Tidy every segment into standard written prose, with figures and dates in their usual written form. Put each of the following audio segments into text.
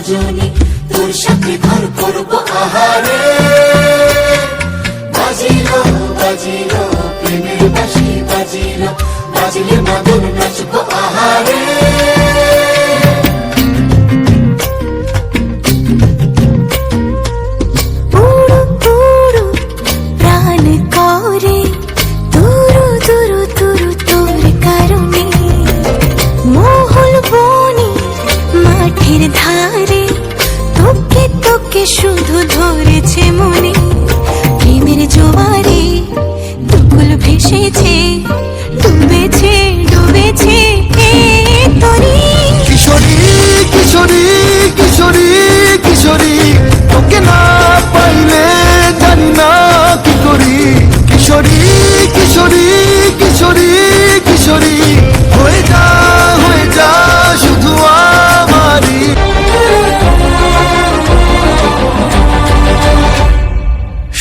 রজনী, তোর সাথে ঘর করবো আহারে। বাজিলো বাজিলো প্রেমের বাঁশি বাজিলো, বাজিলে মদন নাচবো আহারে। ধারে তোকে তোকে শুধু ধরেছে মনে, প্রেমের জোয়ারে দুকুল ভেসেছে, ডুবেছে ডুবেছে তোরে। কিশোরী কিশোরী কিশোরী কিশোরী, তোকে না পাইলে জানি না কি করি। কিশোরী কিশোরী কিশোরী কিশোরী, হয়ে যা শুধু আমারই।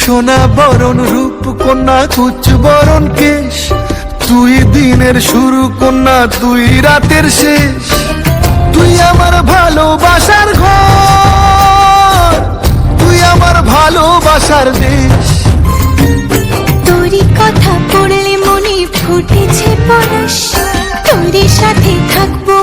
সোনা বরণ রূপ কন্যা কুচ বরণ কেশ, তুই দিনের শুরু কন্যা তুই রাতের শেষ। তুই আমার ভালোবাসার ঘর, তুই আমার ভালোবাসার দেশ। তোরই কথা পড়লে মনে ফুটেছে পরশ, তোরই সাথে থাকবো